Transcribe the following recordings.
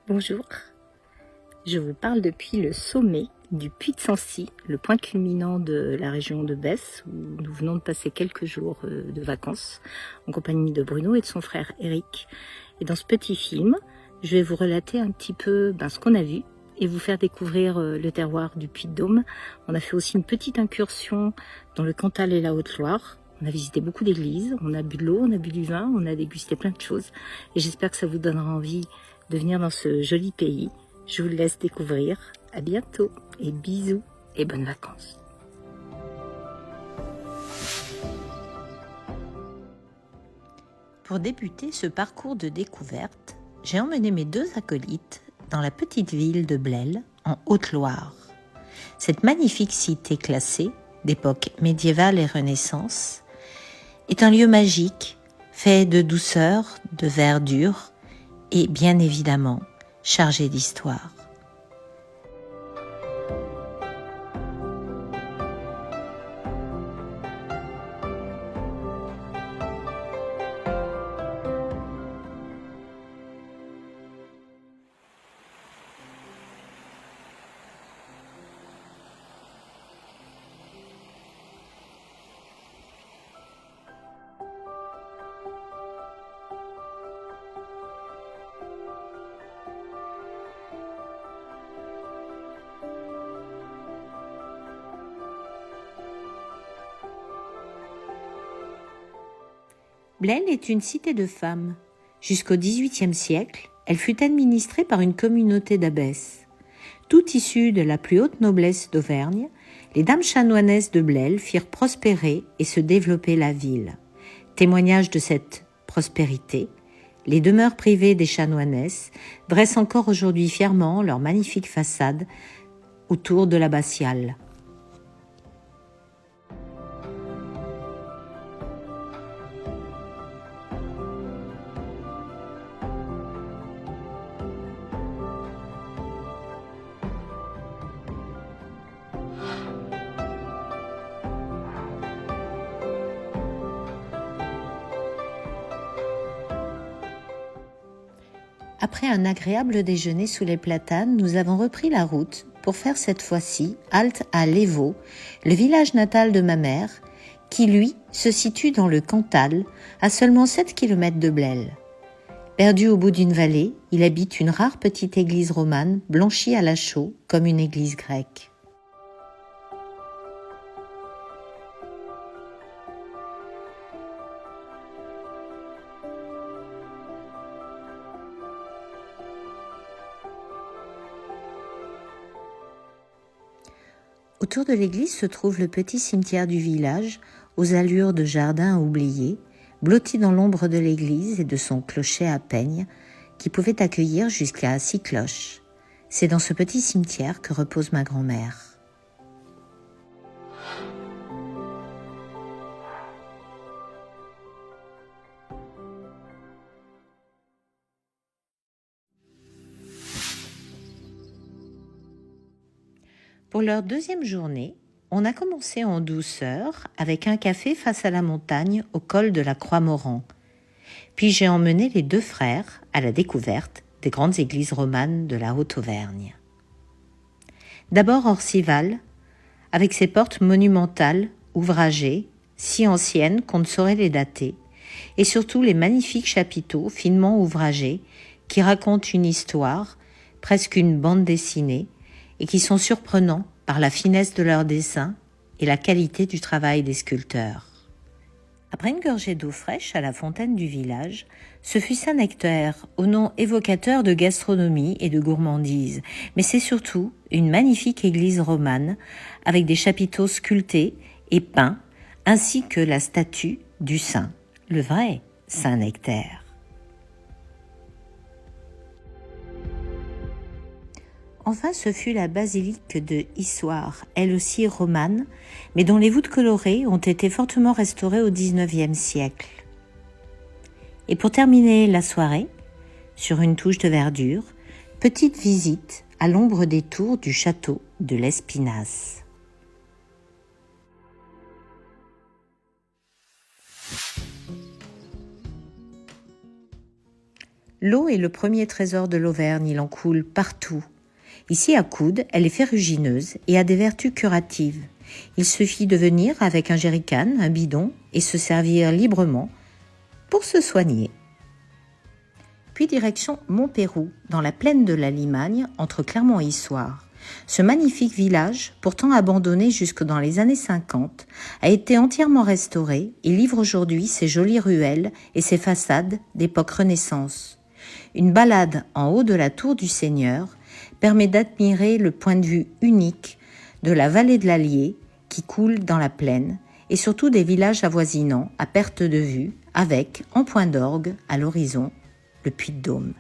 Bonjour, je vous parle depuis le sommet du Puy de Sancy, le point culminant de la région de Besse, où nous venons de passer quelques jours de vacances en compagnie de Bruno et de son frère Eric. Et dans ce petit film, je vais vous relater un petit peu ce qu'on a vu et vous faire découvrir le terroir du Puy-de-Dôme. On a fait aussi une petite incursion dans le Cantal et la Haute-Loire. On a visité beaucoup d'églises, on a bu de l'eau, on a bu du vin, on a dégusté plein de choses. Et j'espère que ça vous donnera envie de venir dans ce joli pays. Je vous laisse découvrir. À bientôt et bisous et bonnes vacances. Pour débuter ce parcours de découverte, j'ai emmené mes deux acolytes dans la petite ville de Blel, en Haute-Loire. Cette magnifique cité classée, d'époque médiévale et Renaissance, est un lieu magique, fait de douceur, de verdure et bien évidemment chargé d'histoire. Blel est une cité de femmes. Jusqu'au XVIIIe siècle, elle fut administrée par une communauté d'abbesses. Toutes issues de la plus haute noblesse d'Auvergne, les dames chanoinesses de Blel firent prospérer et se développer la ville. Témoignage de cette prospérité, les demeures privées des chanoinesses dressent encore aujourd'hui fièrement leur magnifique façade autour de l'abbatiale. Après un agréable déjeuner sous les platanes, nous avons repris la route pour faire cette fois-ci halte à Lévaux, le village natal de ma mère, qui lui se situe dans le Cantal, à seulement 7 km de Blel. Perdu au bout d'une vallée, il habite une rare petite église romane, blanchie à la chaux comme une église grecque. Autour de l'église se trouve le petit cimetière du village, aux allures de jardin oublié, blotti dans l'ombre de l'église et de son clocher à peigne, qui pouvait accueillir jusqu'à 6 cloches. C'est dans ce petit cimetière que repose ma grand-mère. Pour leur deuxième journée, on a commencé en douceur avec un café face à la montagne au col de la Croix-Moran. Puis j'ai emmené les deux frères à la découverte des grandes églises romanes de la Haute-Auvergne. D'abord Orcival, avec ses portes monumentales, ouvragées, si anciennes qu'on ne saurait les dater, et surtout les magnifiques chapiteaux finement ouvragés qui racontent une histoire, presque une bande dessinée, et qui sont surprenants par la finesse de leurs dessins et la qualité du travail des sculpteurs. Après une gorgée d'eau fraîche à la fontaine du village, ce fut Saint-Nectaire, au nom évocateur de gastronomie et de gourmandise, mais c'est surtout une magnifique église romane avec des chapiteaux sculptés et peints, ainsi que la statue du saint, le vrai Saint-Nectaire. Enfin, ce fut la basilique de Issoire, elle aussi romane, mais dont les voûtes colorées ont été fortement restaurées au XIXe siècle. Et pour terminer la soirée, sur une touche de verdure, petite visite à l'ombre des tours du château de l'Espinasse. L'eau est le premier trésor de l'Auvergne, il en coule partout. Ici à Coudes, elle est ferrugineuse et a des vertus curatives. Il suffit de venir avec un jerrycan, un bidon, et se servir librement pour se soigner. Puis direction Montpérou, dans la plaine de la Limagne, entre Clermont et Issoire. Ce magnifique village, pourtant abandonné jusque dans les années 50, a été entièrement restauré et livre aujourd'hui ses jolies ruelles et ses façades d'époque Renaissance. Une balade en haut de la tour du Seigneur permet d'admirer le point de vue unique de la vallée de l'Allier qui coule dans la plaine et surtout des villages avoisinants à perte de vue avec, en point d'orgue, à l'horizon, le Puy-de-Dôme.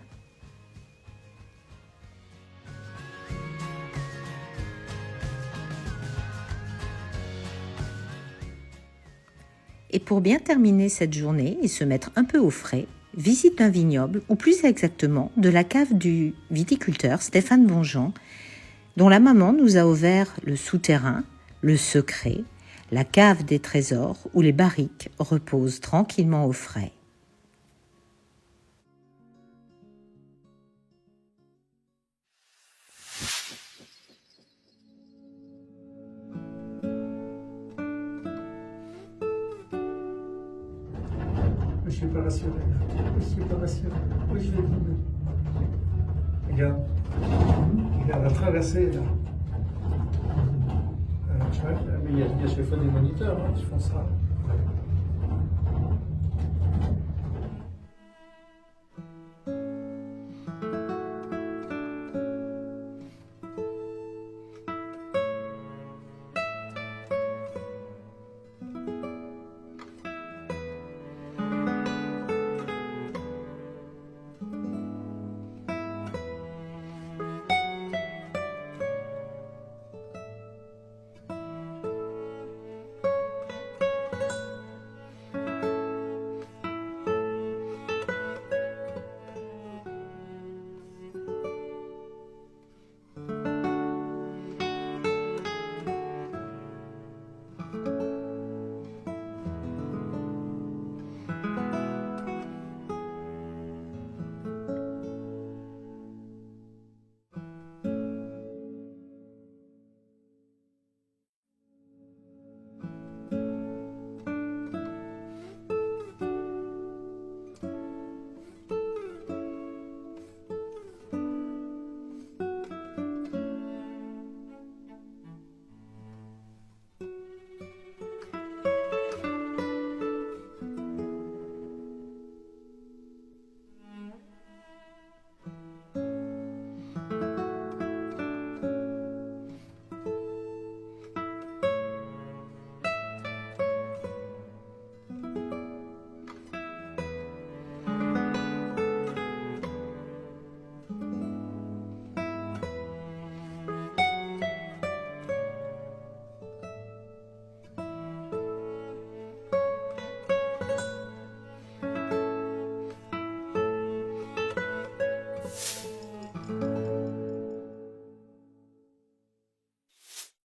Et pour bien terminer cette journée et se mettre un peu au frais, visite d'un vignoble, ou plus exactement de la cave du viticulteur Stéphane Bonjean, dont la maman nous a ouvert le souterrain, le secret, la cave des trésors où les barriques reposent tranquillement au frais. Je suis pas rassuré. Je suis pas rassuré. Oui, je vais tomber. Regarde. Regarde la traversée là. Mais il y a chaque fois des moniteurs qui font ça.